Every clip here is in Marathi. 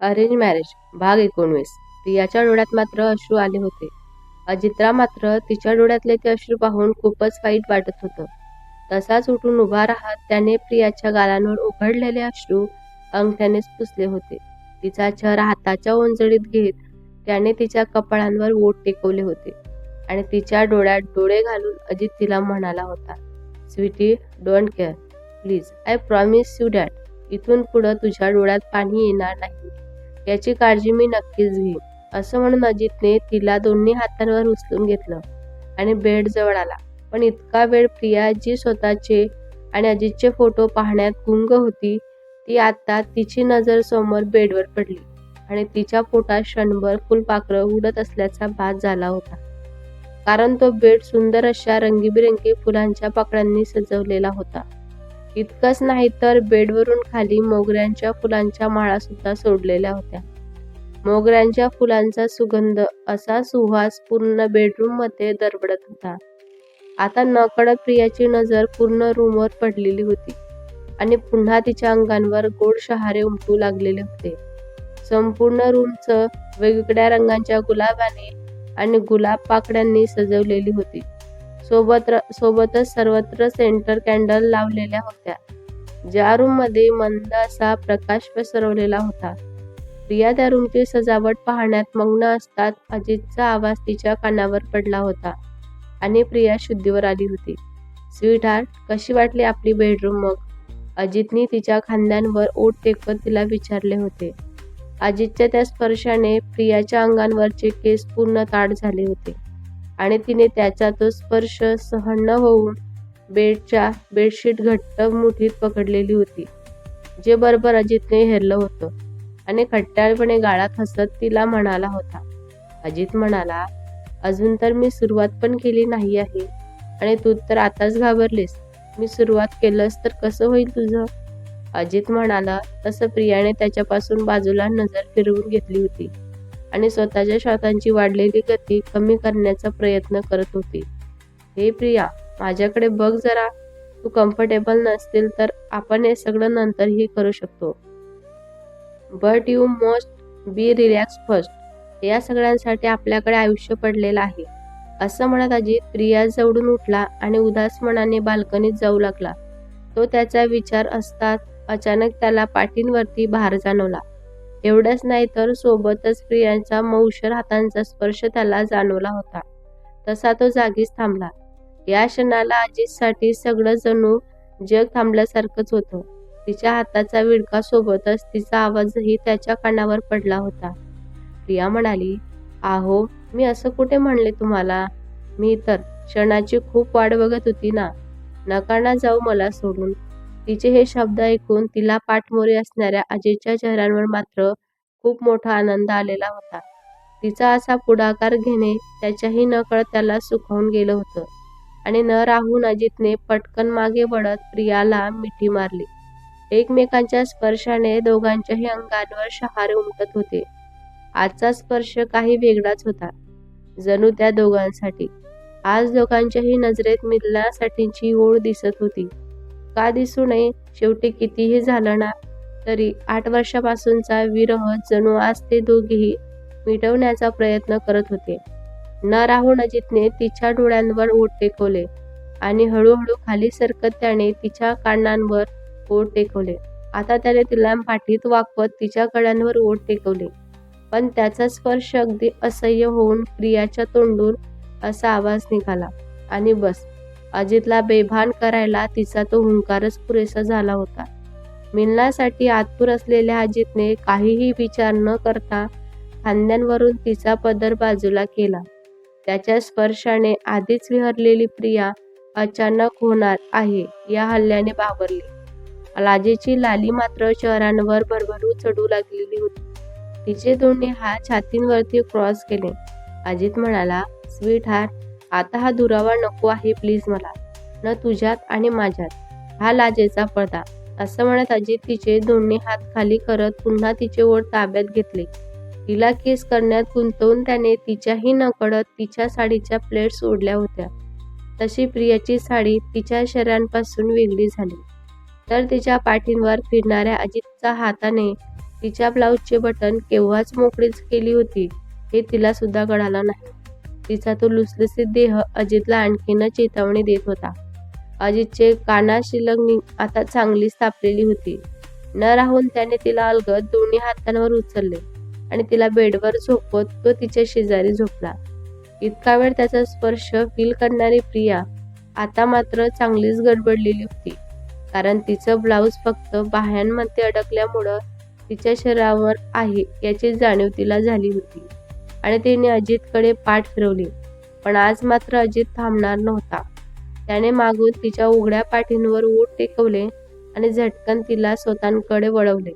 अरेंज मॅरेज भाग 19. प्रियाच्या डोळ्यात मात्र अश्रू आले होते. अजितला मात्र तिच्या डोळ्यातले ते अश्रू पाहून खूपच वाईट वाटत होतं. तसाच उठून उभा राहत त्याने प्रियाच्या गालांवर उघडलेले अश्रू अंगठ्यानेच पुसले होते. तिचा चेहरा हाताच्या ओंजळीत घेत त्याने तिच्या कपाळांवर ओठ टेकवले होते आणि तिच्या डोळ्यात डोळे घालून अजित तिला म्हणाला होता, sweetie, don't care please, I promise you that. इथून पुढं तुझ्या डोळ्यात पाणी येणार नाही याची काळजी मी नक्कीच घेईन. असं म्हणून अजितने तिला दोन्ही हातांवर उचलून घेतलं आणि बेड जवळ आला. पण इतका वेळ प्रिया जी स्वतःचे आणि अजितचे फोटो पाहण्यात गुंग होती, ती आता तिची नजर समोर बेडवर पडली आणि तिच्या पोटात क्षणभर फुलपाखरं उडत असल्याचा भास झाला होता. कारण तो बेड सुंदर अशा रंगीबिरंगी फुलांच्या पाकळ्यांनी सजवलेला होता. इतकंच नाही तर बेडवरून खाली मोगऱ्यांच्या फुलांच्या माळा सुद्धा सोडलेल्या होत्या. मोगऱ्यांच्या फुलांचा सुगंध असा सुवास पूर्ण बेडरूम मध्ये दरवळत होता. आता नकळत प्रियाची नजर पूर्ण रूमवर पडलेली होती आणि पुन्हा तिच्या अंगांवर गोड शहारे उमटू लागलेले होते. संपूर्ण रूमचं वेगवेगळ्या रंगांच्या गुलाबाने आणि गुलाब पाकळ्यांनी सजवलेली होती. सोबतच सर्वत्र सेंटर कॅन्डल लावलेल्या होत्या, ज्या रूम मध्ये मंद असा प्रकाश पसरवलेला होता. प्रिया त्या रूमची सजावट पाहण्यात मग्न असतात अजितचा आवाज तिच्या कानावर पडला होता आणि प्रिया शुद्धीवर आली होती. स्वीट हार्ट, कशी वाटली आपली बेडरूम मग? अजितने तिच्या खांद्यांवर ओठ टेकवत तिला विचारले होते. अजितच्या त्या स्पर्शाने प्रियाच्या अंगांवरचे केस पूर्ण ताठ झाले होते आणि तिने त्याचा तो स्पर्श सहन न होऊन बेडशीट घट्ट मुठीत पकडलेली होती, जे बरोबर अजितने हेरलं होतं आणि खट्याळपणे गाळात हसत तिला म्हणाला होता. अजित म्हणाला, अजून तर मी सुरुवात पण केली नाही आहे आणि तू तर आताच घाबरलीस. मी सुरुवात केलंस तर कसं होईल तुझं? अजित म्हणाला तसं प्रियाने त्याच्यापासून बाजूला नजर फिरवून घेतली होती आणि स्वतःच्या श्वासांची वाढलेली गती कमी करण्याचा प्रयत्न करत होती. हे प्रिया, माझ्याकडे बघ जरा. तू कम्फर्टेबल नसतील तर आपण हे सगळं नंतरही करू शकतो. But you must be relax first. या सगळ्यांसाठी आपल्याकडे आयुष्य पडलेलं आहे. असं म्हणत अजित प्रिया जवळून उठला आणि उदास मनाने बाल्कनीत जाऊ लागला. तो त्याचा विचार असताच अचानक त्याला पाठींवरती भार जाणवला. एवढंच नाही तर सोबतच प्रियांचा मऊशर हातांचा स्पर्श त्याला जाणवला होता. तसा तो जागीच थांबला. या क्षणाला अजितसाठी सगळं जणू जग थांबल्यासारखंच होतं. तिच्या हाताचा विळखा सोबतच तिचा आवाजही त्याच्या कानावर पडला होता. प्रिया म्हणाली, आहो, मी असं कुठे म्हणले तुम्हाला? मी तर क्षणाची खूप वाट बघत होती ना. नका ना जाऊ मला सोडून. तिचे हे शब्द ऐकून तिला पाठमोरी असणाऱ्या अजयच्या चेहऱ्यावर मात्र खूप मोठा आनंद आलेला होता. तिचा असा पुढाकार घेणे त्याच्याही नकळत त्याला सुखावून गेलं होतं आणि न राहून अजितने पटकन मागे वळत प्रियाला मिठी मारली. एकमेकांच्या स्पर्शाने दोघांच्याही अंगांवर शहारे उमटत होते. आजचा स्पर्श काही वेगळाच होता, जणू त्या दोघांसाठी. आज दोघांच्याही नजरेत मिलनासाठीची ओढ दिसत होती. का दिसू नये? शेवटी कितीही झालं ना तरी 8 वर्षापासूनचा विरह जणू आज ते दोघेही मिटवण्याचा प्रयत्न करत होते. न राहून अजितने तिच्या डोळ्यांवर ओठ टेकवले आणि हळूहळू खाली सरकत त्याने तिच्या कानांवर ओठ टेकवले. आता त्याने तिला पाठीत वाकवत तिच्या कड्यांवर ओठ टेकवले. पण त्याचा स्पर्श अगदी असह्य होऊन प्रियाच्या तोंडून असा आवाज निघाला आणि बस, अजितला बेभान करायला तिचा तो हुंकारच पुरेसा झाला होता. मिलनासाठी आतुर असलेल्या अजितने काहीही विचार न करता खांद्यांवरून तिचा पदर बाजूला केला. त्याच्या स्पर्शाने आधीच विहरलेली प्रिया अचानक होणार आहे या हल्ल्याने बावरली. लाजेची लाली मात्र चेहऱ्यांवर भरभरू चढू लागलेली होती. तिचे दोन्ही हात छातींवरती क्रॉस केले. अजित म्हणाला, स्वीट हार्ट, आता हा दुरावा नको आहे प्लीज मला, न तुझ्यात आणि माझ्यात. हा लाजेचा पडदा. असं म्हणत अजित तिचे दोन्ही हात खाली करत पुन्हा तिचे ओठ ताब्यात घेतले. तिला किस करण्यात गुंतवून त्याने तिच्याही नकळत तिच्या साडीच्या प्लेट्स ओढल्या होत्या. तशी प्रियाची साडी तिच्या शरीरापासून वेगळी झाली तर तिच्या पाठींवर फिरणाऱ्या अजितच्या हाताने तिच्या ब्लाऊजचे बटन केव्हाच मोकळीच केली होती हे तिला सुद्धा कळालं नाही. तिचा तो लुसलुसीत देह अजितला आणखीनच चेतावणी देत होता. अजितचे कानाशिलंगणी आता चांगलीच तापलेली होती. न राहून त्याने तिला अलगद दोन्ही हातांवर उचलले आणि तिला बेडवर झोपवत तो तिच्या शेजारी झोपला. इतका वेळ त्याचा स्पर्श फील करणारी प्रिया आता मात्र चांगलीच गडबडलेली होती. कारण तिचं ब्लाऊज फक्त बाह्यांमध्ये अडकल्यामुळं तिच्या शरीरावर आहे याची जाणीव तिला झाली होती आणि तिने अजितकडे पाठ फिरवली. पण आज मात्र अजित थांबणार नव्हता. त्याने मागून तिच्या उघड्या पाठींवर ओठ टेकवले आणि झटकन तिला स्वतःकडे वळवले.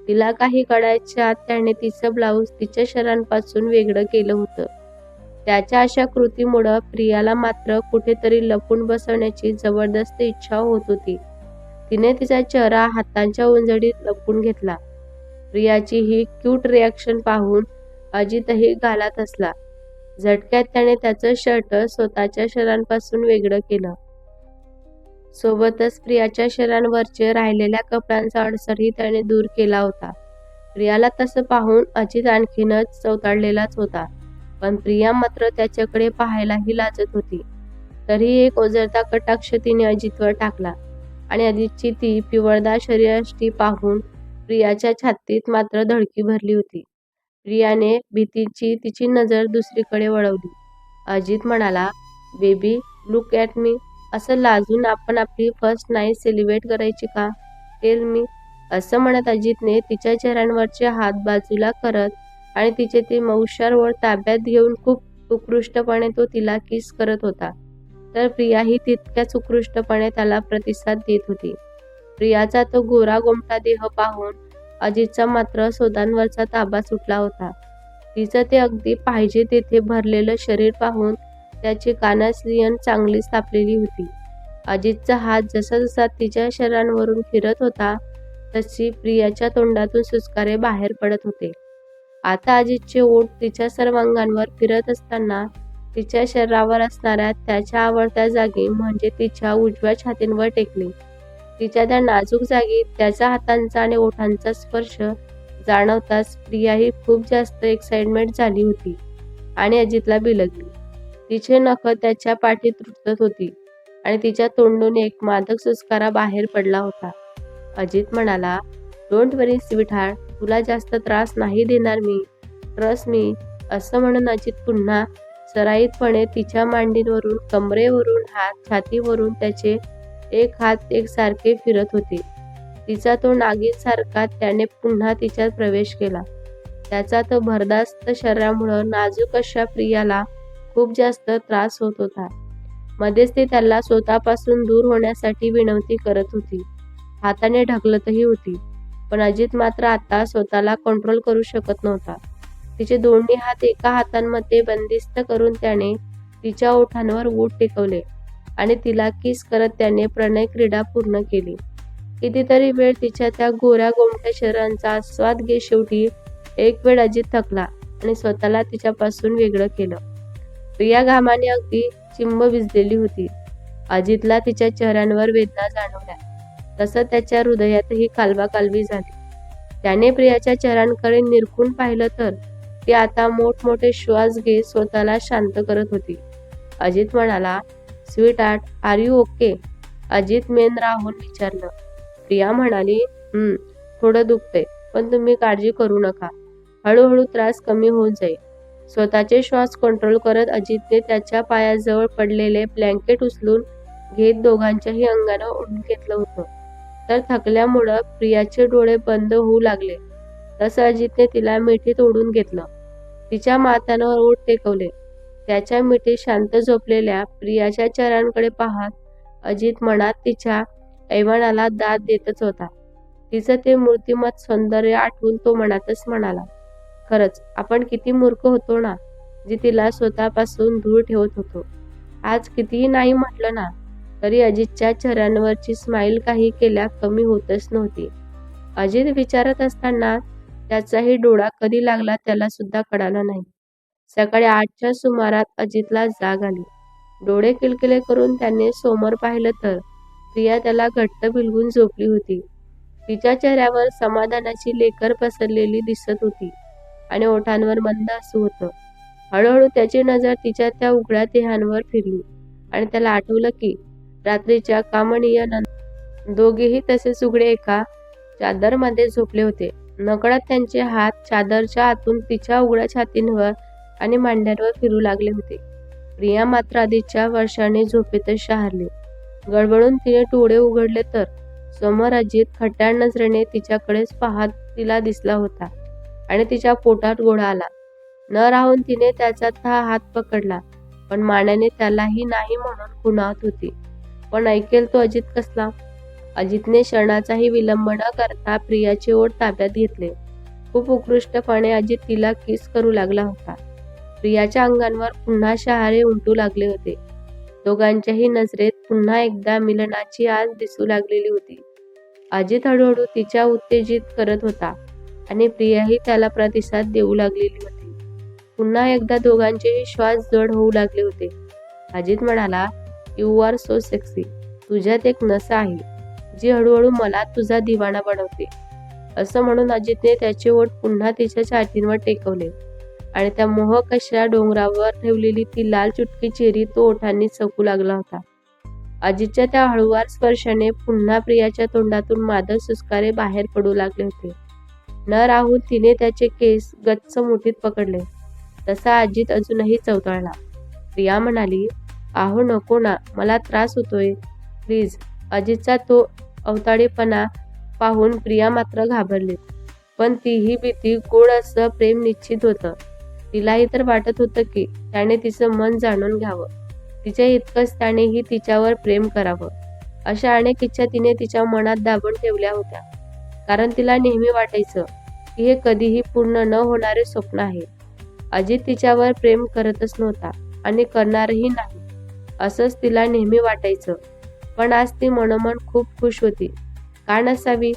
तिला काही कळायच्या आत त्याने तिचं ब्लाऊज तिच्या शरीरापासून वेगळं केलं होतं. त्याच्या अशा कृतीमुळं प्रियाला मात्र कुठेतरी लपून बसवण्याची जबरदस्त इच्छा होत होती. तिने तिचा चेहरा हातांच्या उंजडीत लपवून घेतला. प्रियाची ही क्यूट रिॲक्शन पाहून अजितही गालात हसला. झटक्यात त्याने त्याचं शर्ट स्वतःच्या शरीरापासून वेगळं केलं. सोबतच प्रियाच्या शरीरावरचे राहिलेल्या कपड्यांचा अडसरही त्याने दूर केला होता. प्रियाला तसं पाहून अजित आणखीनच चवताळलेलाच होता. पण प्रिया मात्र त्याच्याकडे पाहायलाही लाजत होती. तरी एक ओझरता कटाक्ष तिने अजितवर टाकला आणि अजितची ती पिवळदार शरीरयष्टी पाहून प्रियाच्या छातीत मात्र धडकी भरली होती. प्रियाने भीतीची तिची नजर दुसरीकडे वळवली. अजित म्हणाला, बेबी लुक ॲट मी. असं लाजून आपण आपली फर्स्ट नाईट सेलिब्रेट करायची का? Tell me. असं म्हणत अजितने तिच्या चेहऱ्यावरचे हात बाजूला करत आणि तिचे ते मऊशार ओठ ताब्यात घेऊन खूप उत्कृष्टपणे तो तिला किस करत होता. तर प्रियाही तितक्याच उत्कृष्टपणे त्याला प्रतिसाद देत होती. प्रियाचा तो गोरा गोमटा देह पाहून अजितचा मात्र सोदांवरचा ताबा सुटला होता. तिचं ते अगदी पाहिजे तेथे भरलेलं शरीर पाहून त्याची कानास्लियन चांगलीच तापलेली होती. अजितचा हात जसा जसा तिच्या शरीरावरून फिरत होता तशी प्रियाच्या तोंडातून सुस्कारे बाहेर पडत होते. आता अजितचे ओठ तिच्या सर्वांगांवर फिरत असताना तिच्या शरीरावर असणाऱ्या त्याच्या आवडत्या जागी म्हणजे तिच्या उजव्या छातींवर टेकले. तिच्या त्या नाजूक जागी त्याच्या हातांचा आणि ओठांचा स्पर्श जाणवताच प्रियाही खूप जास्त एक्साइटमेंट झाली होती आणि अजितला बिलगली. तिचे नख त्याच्या पाठीत रुतत होती आणि तिच्या तोंडून एक मादक सुस्कारा बाहेर पडला होता. अजित म्हणाला, डोंट वरी स्वीटहार्ट, तुला जास्त त्रास नाही देणार मी, ट्रस्ट मी. असं म्हणून अजित पुन्हा सराईतपणे तिच्या मांडीवरून, कमरेवरून, छातीवरून त्याचे एक हात एकसारखे फिरत होते. तिचा तो नागिनसारखा त्याने पुन्हा तिच्यात प्रवेश केला. त्याचा तो भरदास्त शरीरामुळं नाजूक अशा प्रियाला खूप जास्त त्रास होत होता. मध्येच ती त्याला स्वतःपासून दूर होण्यासाठी विनंती करत होती. हाताने ढकलतही होती. पण अजित मात्र आता स्वतःला कंट्रोल करू शकत नव्हता. तिचे दोन्ही हात एका हातांमध्ये बंदिस्त करून त्याने तिच्या ओठांवर ओठ टेकवले आणि तिला किस करत त्याने प्रणय क्रीडा पूर्ण केली. कितीतरी वेळ तिच्या त्या गोऱ्या गोमट्या शरीराचा आस्वाद घेत शेवटी एक वेळ अजित थकला आणि स्वतःला तिच्यापासून वेगळं केलं. प्रिया घामाने अगदी चिंब भिजलेली होती. अजितला तिच्या चेहऱ्यावर वेदना जाणवल्या. तसं त्याच्या हृदयातही कालवाकालवी झाली. त्याने प्रियाच्या चेहऱ्याकडे निरखून पाहिलं तर ती आता मोठमोठे श्वास घेत स्वतःला शांत करत होती. अजित म्हणाला, sweetheart, are you okay? Ajit मेन राहून विचारलं. प्रिया म्हणाली, थोडं दुखतंय, पण तुम्ही काळजी करू नका. हळूहळू त्रास कमी होऊन जाईल. स्वतःचे श्वास कंट्रोल करत अजितने त्याच्या पायाजवळ पडलेले ब्लँकेट उचलून घेत दोघांच्याही अंगानं ओढून घेतलं होतं. तर थकल्यामुळं प्रियाचे डोळे बंद होऊ लागले. तसं अजितने तिला मिठीत ओढून घेतलं. तिच्या माथ्यावर ओठ टेकवले. त्याच्या मिठीत शांत झोपलेल्या प्रियाच्या चेहऱ्याकडे पाहत अजित मनात तिच्या ऐवणाला दाद देतच होता. तिचं ते मूर्तिमत सौंदर्य आठवून तो मनातच म्हणाला, खरंच आपण किती मूर्ख होतो ना, जी तिला स्वतःपासून दूर ठेवत होतो. आज कितीही नाही म्हटलं ना तरी अजितच्या चेहऱ्यावरची स्माईल काही केल्या कमी होतच नव्हती. अजित विचारत असताना त्याचाही डोळा कधी लागला त्याला सुद्धा कळालं नाही. सकाळी 8च्या सुमारात अजितला जाग आली. डोळे किलकिले करून त्याने समोर पाहिलं तर प्रिया त्याला घट्ट बिलगून झोपली होती. तिच्या चेहऱ्यावर समाधानाची लेकर पसरलेली दिसत होती आणि ओठांवर मंद हसू होतं. हळूहळू त्याची नजर तिच्या त्या उघड्या देहांवर फिरली आणि त्याला आठवलं की रात्रीच्या कामणीय दोघेही तसेच उघडे एका चादरमध्ये झोपले होते. नकळत त्यांचे हात चादरच्या आतून तिच्या उघड्या छातींवर आणि मांड्यांवर फिरू लागले होते. प्रिया मात्र आधीच्या वर्षाने झोपेतच शहारली. गडबडून तिने डोळे उघडले तर समोर अजित खट्याळ नजरेने तिच्याकडेच पाहत तिला दिसला होता आणि तिच्या पोटात गोळा आला. न राहून तिने त्याचा हात पकडला, पण मानेने त्यालाही नाही म्हणून खुणावत होती. पण ऐकेल तो अजित कसला? अजितने क्षणाचाही विलंब न करता प्रियाचे ओठ ताब्यात घेतले. खूप उत्कृष्टपणे अजित तिला किस करू लागला होता. प्रियाच्या अंगांवर पुन्हा शहारे उमटू लागले होते. दोघांच्याही नजरेत पुन्हा एकदा मिलनाची आस दिसू लागलेली होती. अजित हळूहळू तिच्या उत्तेजित करत होता आणि प्रियाही त्याला प्रतिसाद देऊ लागलेली होती. पुन्हा एकदा दोघांचेही श्वास जड होऊ लागले होते. अजित म्हणाला, "यू आर सो सेक्सी. तुझ्यात एक नस आहे जी हळूहळू मला तुझा दिवाणा बनवते." असं म्हणून अजितने त्याचे ओठ पुन्हा तिच्या छातीवर टेकवले आणि त्या मोहक अशा डोंगरावर ठेवलेली ती लाल चुटकी चेहरी तो ओठांनी चकू लागला होता. अजितच्या त्या हळूवार स्पर्शाने पुन्हा प्रियाच्या तोंडातून मादक सुस्कारे बाहेर पडू लागले होते. न राहून तिने त्याचे केस गच्च मुठीत पकडले. तसा अजित अजूनही चवताळला. प्रिया म्हणाली, "आहो नको ना, मला त्रास होतोय. प्लीज." अजितचा तो अवताळेपणा पाहून प्रिया मात्र घाबरली. पण तीही भीती गोड असं प्रेम निश्चित होतं. तिलाही तर वाटत होतं की त्याने तिचं मन जाणून घ्यावं, तिच्या इतकंच त्यानेही तिच्यावर प्रेम करावं. अशा अनेक इच्छा तिने तिच्या मनात दाबून ठेवल्या होत्या, कारण तिला नेहमी वाटायचं की हे कधीही पूर्ण न होणारे स्वप्न आहे. अजित तिच्यावर प्रेम करतच नव्हता आणि करणारही नाही असंच तिला नेहमी वाटायचं. पण आज ती मनोमन खूप खुश होती. का नसावी?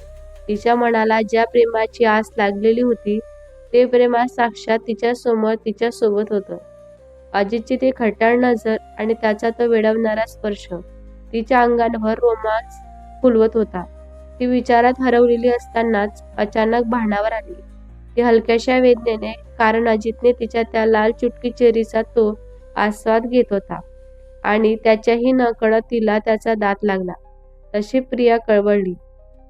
तिच्या मनाला ज्या प्रेमाची आस लागलेली होती ते प्रेम आज साक्षात तिच्यासमोर तिच्यासोबत होतं. अजितची ती खट्याळ नजर आणि त्याचा तो वेडवणारा स्पर्श तिच्या अंगावर रोमांच फुलवत होता. ती विचारात हरवलेली असतानाच अचानक भानावर आली. ती हलक्याशा वेदनेने, कारण अजितने तिच्या त्या लाल चुटकी चेहरीचा तो आस्वाद घेत होता आणि त्याच्याही नकळत तिला त्याचा दात लागला. तशी प्रिया कळवळली.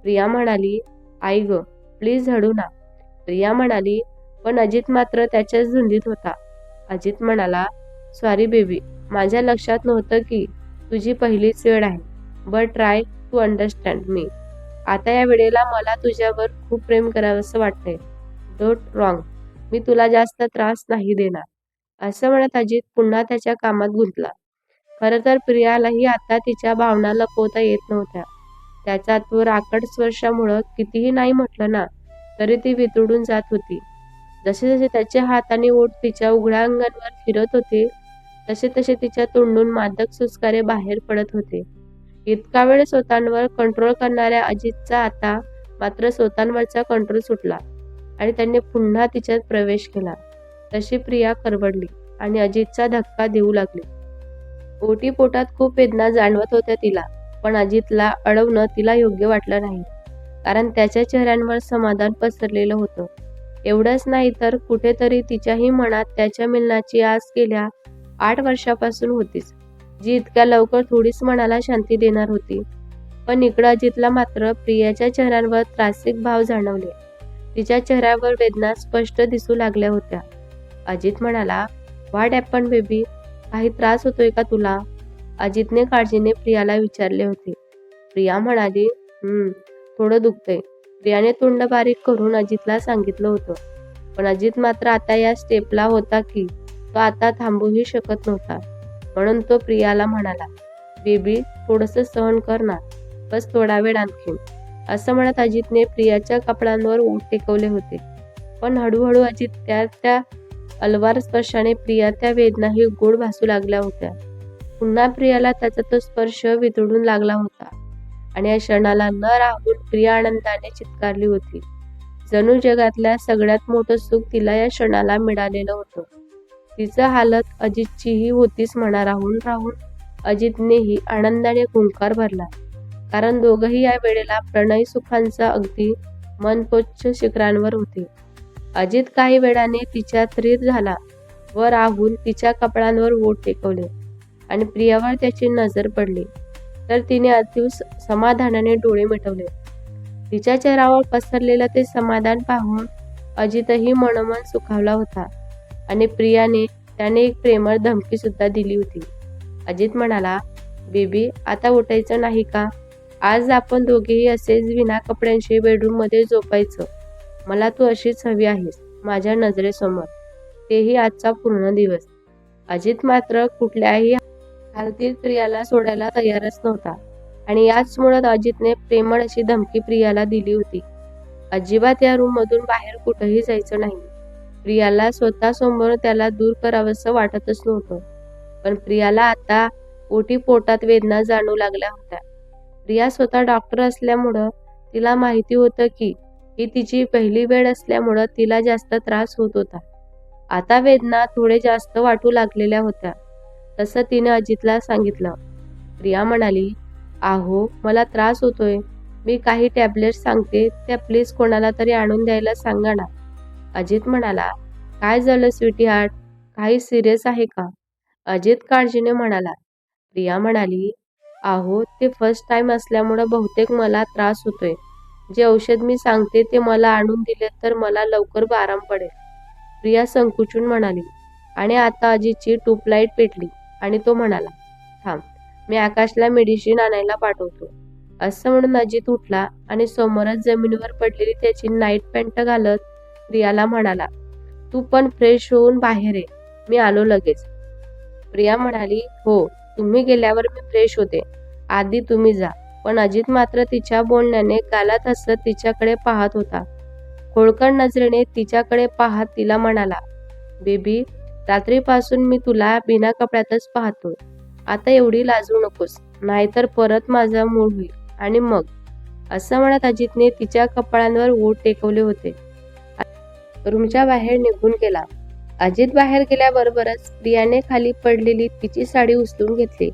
प्रिया म्हणाली, "आई ग, प्लीज हळू ना." प्रिया म्हणाली, पण अजित मात्र त्याच्याच धुंदीत होता. अजित म्हणाला, "सॉरी बेबी, माझ्या लक्षात नव्हतं की तुझी पहिलीच वेळ आहे. बट ट्राय टू अंडरस्टँड मी. आता या वेळेला मला तुझ्यावर खूप प्रेम करावंसं वाटतंय. Don't wrong. मी तुला जास्त त्रास नाही देणार." असं म्हणत अजित पुन्हा त्याच्या कामात गुंतला. खरं तर प्रियालाही आता तिच्या भावना लपवता येत नव्हत्या. त्याचा तो राकट स्पर्शामुळं कितीही नाही म्हटलं ना तरी ती वितळून जात होती. जसे जसे त्याचे हात आणि ओठ तिच्या उघड्या अंगांवर फिरत होते तसे तसे तिच्या तोंडून मादक सुस्कारे बाहेर पडत होते. इतका वेळ स्वतःवर कंट्रोल करणाऱ्या अजितचा आता मात्र स्वतःवरचा कंट्रोल सुटला आणि त्याने पुन्हा तिच्यात प्रवेश केला. तशी प्रिया करवडली आणि अजितचा धक्का देऊ लागली. ओटी पोटात खूप वेदना जाणवत होत्या तिला, पण अजितला अडवणं तिला योग्य वाटलं नाही, कारण त्याच्या चेहऱ्यांवर समाधान पसरलेलं होतं. एवढंच नाही तर कुठेतरी तिच्याही मनात त्याच्या मिलनाची आस गेल्या 8 वर्षापासून होतीच, जी इतक्या लवकर थोडीच मनाला शांती देणार होती. पण इकडं अजितला मात्र प्रियाच्या चेहऱ्यावर त्रासिक भाव जाणवले. तिच्या चेहऱ्यावर वेदना स्पष्ट दिसू लागल्या होत्या. अजित म्हणाला, "व्हॉट हॅपन बेबी? काही त्रास होतोय का तुला?" अजितने काळजीने प्रियाला विचारले होते. प्रिया म्हणाली, थोडं दुखतंय." प्रियाने तोंड बारीक करून अजितला सांगितलं होतं. पण अजित मात्र आता या स्टेपला होता की तो आता थांबूही शकत नव्हता. म्हणून तो प्रियाला म्हणाला, "बेबी, थोडंसं सहन कर ना, बस थोडा वेळ आणखीन." असं म्हणत अजितने प्रियाच्या कपड्यांवर ओठ टेकवले होते. पण हळूहळू अजित त्या अलवार स्पर्शाने प्रिया त्या वेदनाही गोड भासू लागल्या होत्या. पुन्हा प्रियाला त्याचा तो स्पर्श वितळून लागला होता आणि या क्षणाला न राहून प्रिया आनंदाने चित्कारली होती. जणू जगातल्या सगळ्यात मोठं सुख तिला या क्षणाला मिळालेलं होतं. तिचं हालत अजितचीही होतीच म्हणा. राहून राहून अजितनेही आनंदाने हुंकार भरला. कारण दोघंही या वेळेला प्रणयी सुखांचा अगदी मनपोच्छ शिखरांवर होते. अजित काही वेळाने तिच्या थ्रीर झाला व राहुल तिच्या कपड्यांवर ओठ टेकवले आणि प्रियावर त्याची नजर पडली तर तिने अतीव समाधानाने डोळे मिटवले. तिच्या चेहऱ्यावर पसरलेलं ते समाधान पाहून अजितही मनोमन सुखावला होता आणि प्रियाने त्याने एक प्रेमळ धमकी सुद्धा दिली होती. अजित म्हणाला, बेबी आता उठायचं नाही का? आज आपण दोघेही असेच विना कपड्यांशी बेडरूम मध्ये झोपायचं. मला तू अशीच हवी आहेस माझ्या नजरेसमोर, तेही आजचा पूर्ण दिवस. अजित मात्र कुठल्याही हालतीत प्रियाला सोडायला तयारच नव्हता आणि याचमुळे अजितने प्रेमळ अशी धमकी प्रियाला दिली होती. अजिबात या रूम मधून बाहेर कुठेही जायचं नाही. प्रियाला स्वतःसमोर त्याला दूर करावंसं वाटतच नव्हतं. पण प्रियाला आता ओटी पोटात वेदना जाणवू लागल्या होत्या. प्रिया स्वतः डॉक्टर असल्यामुळं तिला माहिती होतं की ही तिची पहिली वेळ असल्यामुळं तिला जास्त त्रास होत होता. आता वेदना थोडे जास्त वाटू लागलेल्या होत्या. तसं तिने अजितला सांगितलं. प्रिया म्हणाली, आहो मला त्रास होतोय. मी काही टॅबलेट्स सांगते त्या प्लीज कोणाला तरी आणून द्यायला सांगा ना. अजित म्हणाला, काय झालं स्वीटी हार्ट? काही सिरियस आहे का? अजित काळजीने म्हणाला. प्रिया म्हणाली, आहो ते फर्स्ट टाइम असल्यामुळं बहुतेक मला त्रास होतोय. जे औषध मी सांगते ते मला आणून दिले तर मला लवकर आराम पडेल. प्रिया संकुचून म्हणाली आणि आता अजितची ट्यूबलाईट पेटली आणि तो म्हणाला, थांब मी आकाशला मेडिसिन आणायला पाठवतो. असं म्हणून अजित उठला आणि समोरच जमिनीवर पडलेली त्याची नाईट पॅन्ट घालत प्रियाला म्हणाला, तू पण फ्रेश होऊन बाहेर ये, मी आलो लगेच. प्रिया म्हणाली, हो तुम्ही गेल्यावर मी फ्रेश होते, आधी तुम्ही जा. पण अजित मात्र तिच्या बोलण्याने गालात हसत तिच्याकडे पाहत होता. खोळकण नजरेने तिच्याकडे पाहत तिला म्हणाला, बेबी रात्रीपासून मी तुला बिना कपड्यातच पाहतो. आता एवढी लाजू नकोस, नाहीतर परत माझा मूड होईल. आणि मग असं म्हणत अजितने तिच्या कपाळांवर ओठ टेकवले होते. रूमच्या बाहेर निघून गेला. अजित बाहेर गेल्याबरोबरच प्रियाने खाली पडलेली तिची साडी उचलून घेतली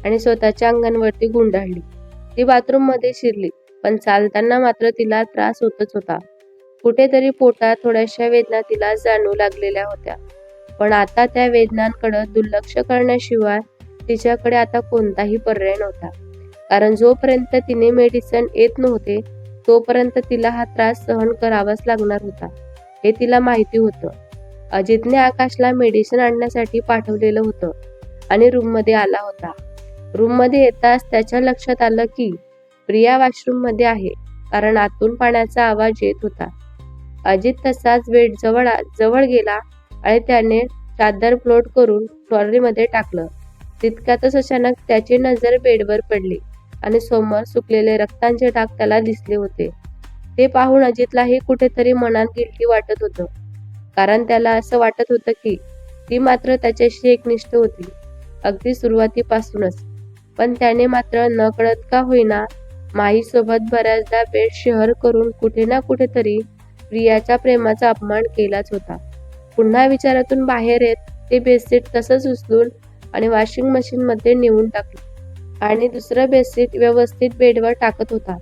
आणि स्वतःच्या अंगांवरती गुंडाळली. ती बाथरूम मध्ये शिरली, पण चालताना मात्र तिला त्रास होतच होता. कुठेतरी पोटात थोड्याशा वेदना तिला जाणवू लागलेल्या होत्या. पण आता त्या वेदनांकडे दुर्लक्ष करण्याशिवाय तिच्याकडे आता कोणताही पर्याय नव्हता. कारण जोपर्यंत तिने मेडिसिन येत नव्हते तोपर्यंत तिला हा त्रास सहन करावाच लागणार होता, हे तिला माहिती होतं. अजितने आकाशला मेडिसिन आणण्यासाठी पाठवलेलं होतं आणि रूममध्ये आला होता. रूममध्ये येताच त्याच्या लक्षात आलं की प्रिया वॉशरूम मध्ये आहे, कारण आतून पाण्याचा आवाज येत होता. अजित तसाच बेड जवळ गेला आणि त्याने चादर फ्लोट करून ट्रॉलीमध्ये टाकलं. तितक्यातच अचानक त्याची नजर बेडवर पडली आणि समोर सुकलेले रक्तांचे डाग त्याला दिसले होते. ते पाहून अजितलाही कुठेतरी मनात गिल्टी वाटत होतं, कारण त्याला असं वाटत होतं की ती मात्र त्याच्याशी एकनिष्ठ होती अगदी सुरुवातीपासूनच. पण त्याने मात्र नकळत का होईना माहीसोबत बऱ्याचदा बेड शेअर करून कुठे ना कुठेतरी प्रियाच्या प्रेमाचा अपमान केलाच होता. पुन्हा विचारातून बाहेर येत ते बेडशीट तसंच उचलून आणि वॉशिंग मशीन मध्ये नेऊन टाकलं आणि दुसरं बेडशीट व्यवस्थित बेडवर टाकत होता.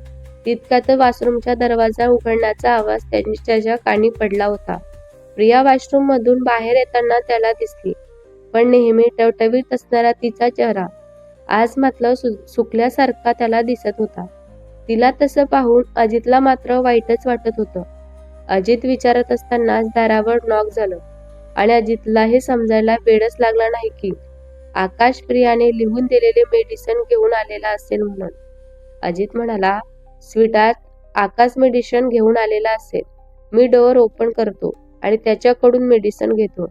तितक्यात वॉशरूमचा दरवाजा उघडण्याचा आवाज त्याच्या कानी पडला होता. प्रिया वॉशरूम मधून बाहेर येताना त्याला दिसली, पण नेहमी टवटवीत असणारा तिचा चेहरा आज मात्र सुकल्यासारखा त्याला दिसत होता. तिला तसं पाहून अजितला मात्र वाईटच वाटत होतं. अजित विचारत असतानाच दारावर नॉक झालं आणि अजितला हे समजायला वेळच लागला नाही की आकाश प्रियाने लिहून दिलेले मेडिसिन घेऊन आलेला असेल म्हणून. अजित म्हणाला, स्वीटार्ट आकाश मेडिसिन घेऊन आलेला असेल. मी डोअर ओपन करतो आणि त्याच्याकडून मेडिसिन घेतो.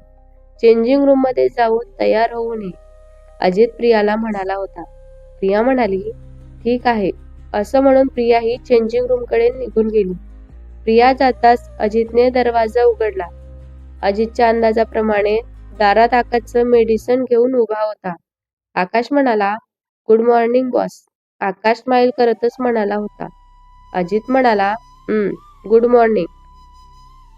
चेंजिंग रूम मध्ये जाऊन तयार होऊन ये, अजित प्रियाला म्हणाला होता. प्रिया म्हणाली, ठीक आहे. असं म्हणून प्रिया ही चेंजिंग रूम कडे निघून गेली. प्रिया जाताच अजितने दरवाजा उघडला. अजितच्या अंदाजाप्रमाणे दारात आकाशचं मेडिसिन घेऊन उभा होता. आकाश म्हणाला, गुड मॉर्निंग बॉस. आकाश स्माईल करतच म्हणाला होता. अजित म्हणाला, गुड मॉर्निंग.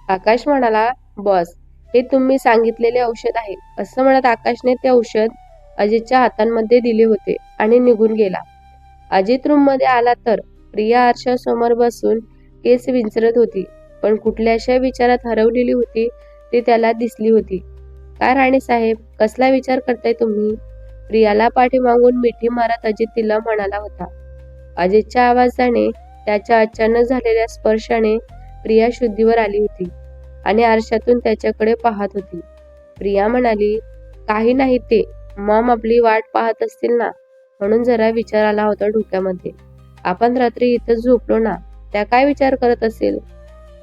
आकाश म्हणाला, बॉस हे तुम्ही सांगितलेले औषध आहे. असं म्हणत आकाशने ते औषध अजितच्या हातांमध्ये दिले होते आणि निघून गेला. अजित रूममध्ये आला तर प्रिया आरशासमोर बसून केस विंचरत होती, पण कुठल्याशा विचारात हरवलेली होती ती त्याला दिसली होती. काय राणीसाहेब, कसला विचार करताय तुम्ही? प्रियाला पाठीमागून मिठी मारत अजित तिला म्हणाला होता. अजितच्या आवाजाने, त्याच्या अचानक झालेल्या स्पर्शाने प्रिया शुद्धीवर आली होती आणि आरशातून त्याच्याकडे पाहत होती. प्रिया म्हणाली, काही नाही ते, मॉम आपली वाट पाहत असतील ना, म्हणून जरा विचार आला होता डोक्यामध्ये. आपण रात्री इथंच झोपलो ना, त्या काय विचार करत असेल?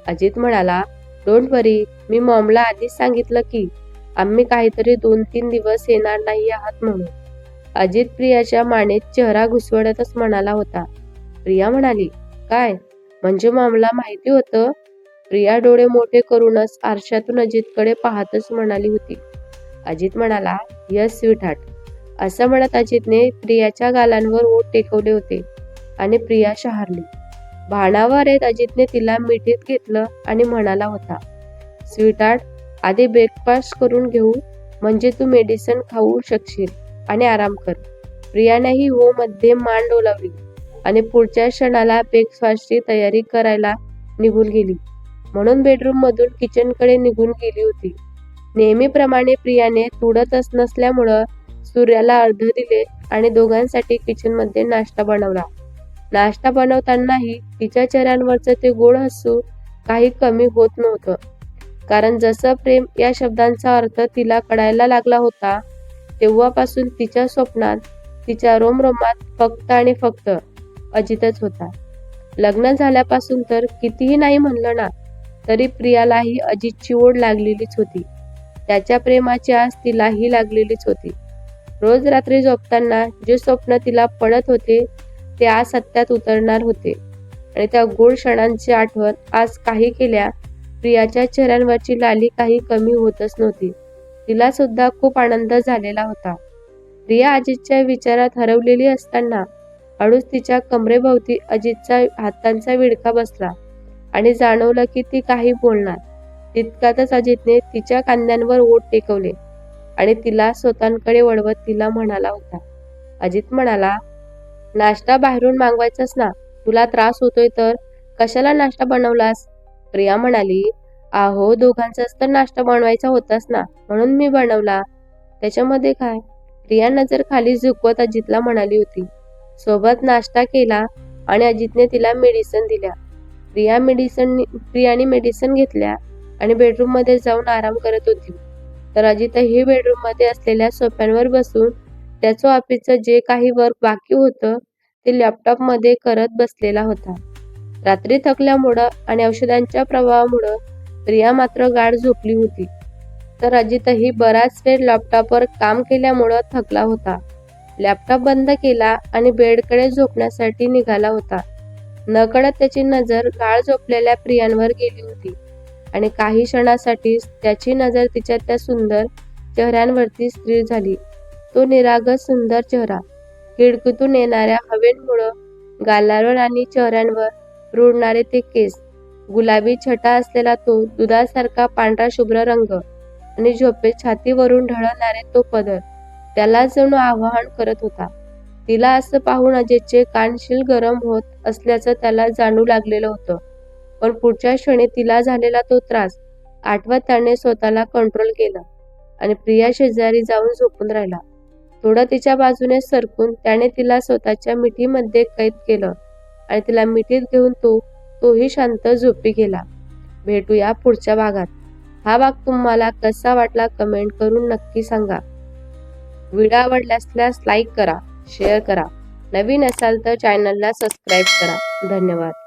अजित म्हणाला, डोंट वरी, मी मॉमला आधीच सांगितलं की आम्ही काहीतरी 2-3 दिवस येणार नाही आहात म्हणून. अजित प्रियाच्या मानेत चेहरा घुसवतच म्हणाला होता. प्रिया म्हणाली, काय? म्हणजे मॉमला माहिती होतं? प्रिया डोळे मोठे करूनच आरशातून अजितकडे पाहतच म्हणाली होती. अजित म्हणाला, यस स्वीटहार्ट. असं म्हणत अजितने प्रियाच्या गालांवर ओठ टेकवले होते आणि प्रिया शहारली. भानावर येत अजितने तिला मिठीत घेतलं आणि म्हणाला होता, स्वीटहार्ट, आधी ब्रेकफास्ट करून घेऊ, म्हणजे तू मेडिसिन खाऊ शकशील आणि आराम कर. प्रियानेही हो मध्ये मान डोलावली आणि पुढच्या क्षणाला ब्रेकफास्टची तयारी करायला निघून गेली. म्हणून बेडरूम मधून किचनकडे निघून गेली होती. नेहमीप्रमाणे प्रियाने तुडतच नसल्यामुळं सूर्याला अर्ध दिले आणि दोघांसाठी किचनमध्ये नाश्ता बनवला. नाश्ता बनवतानाही तिच्या चेहऱ्यांवरचं ते गोड हसू काही कमी होत नव्हतं. कारण जसं प्रेम या शब्दांचा अर्थ तिला कळायला लागला होता, तेव्हापासून तिच्या स्वप्नात, तिच्या रोमरोमात फक्त आणि फक्त अजितच होता. लग्न झाल्यापासून तर कितीही नाही म्हणलं ना, तरी प्रियालाही अजितची ओढ लागलेलीच होती. त्याच्या प्रेमाची आस तिलाही लागलेलीच होती. रोज रात्री झोपताना जे स्वप्न तिला पडत होते ते आज सत्यात उतरणार होते आणि त्या गोड क्षणांची आठवण आज काही केल्या प्रियाच्या चेहऱ्यांवरची लाली काही कमी होतच नव्हती. तिला सुद्धा खूप आनंद झालेला होता. प्रिया अजितच्या विचारात हरवलेली असताना हळूच तिच्या कमरेभोवती अजितचा हातांचा विळखा बसला आणि जाणवलं की ती काही बोलणार. तितक्यातच अजितने तिच्या खांद्यांवर ओठ टेकवले आणि तिला स्वतःकडे वळवत तिला म्हणाला होता. अजित म्हणाला, नाश्ता बाहेरून मागवायचास ना, तुला त्रास होतोय तर कशाला नाश्ता बनवलास? प्रिया म्हणाली, आहो दोघांचाच तर नाश्ता बनवायचा होताच ना, म्हणून मी बनवला. त्याच्यामध्ये काय? प्रिया नजर खाली झुकवत अजितला म्हणाली होती. सोबत नाश्ता केला आणि अजितने तिला मेडिसिन दिल्या. प्रियाने मेडिसिन घेतल्या आणि बेडरूम मध्ये जाऊन आराम करत होती. तर अजितही बेडरूम मध्ये असलेल्या सोफ्यावर बसून त्याचं ऑफिसचं जे काही वर्क बाकी होतं ते लॅपटॉप मध्ये करत बसलेला होता. रात्री थकल्यामुळं आणि औषधांच्या प्रभावामुळं प्रिया मात्र गाढ झोपली होती. तर अजितही बराच वेळ लॅपटॉपवर काम केल्यामुळं थकला होता. लॅपटॉप बंद केला आणि बेडकडे झोपण्यासाठी निघाला होता. नकळत त्याची नजर गाढ झोपलेल्या प्रियांवर गेली होती आणि काही क्षणासाठीच त्याची नजर तिच्या त्या सुंदर चेहऱ्यांवरती स्थिर झाली. तो निरागस सुंदर चेहरा, खिडकीतून येणाऱ्या हवेमुळं गालावर आणि चेहऱ्यांवर रुळणारे ते केस, गुलाबी छटा असलेला तो दुधासारखा पांढरा शुभ्र रंग आणि झोपेत छातीवरून ढळणारे तो पदर त्याला जणू आवाहन करत होता. तिला असं पाहून अजितचे कानशील गरम होत असल्याचं त्याला जाणू लागलेलं होतं. पण पुढच्या क्षणी तिला झालेला तो त्रास आठवत त्याने स्वतःला कंट्रोल केलं आणि प्रिया शेजारी जाऊन झोपून राहिला. थोडं तिच्या बाजूने सरकून त्याने तिला स्वतःच्या मिठीमध्ये कैद केलं आणि तिला मिठीत घेऊन तोही शांत झोपी गेला. भेटूया पुढच्या भागात. हा भाग तुम्हाला कसा वाटला कमेंट करून नक्की सांगा. व्हिडिओ आवडल्यास लाईक करा, शेअर करा. नवीन असाल तर चॅनलला सबस्क्राईब करा. धन्यवाद.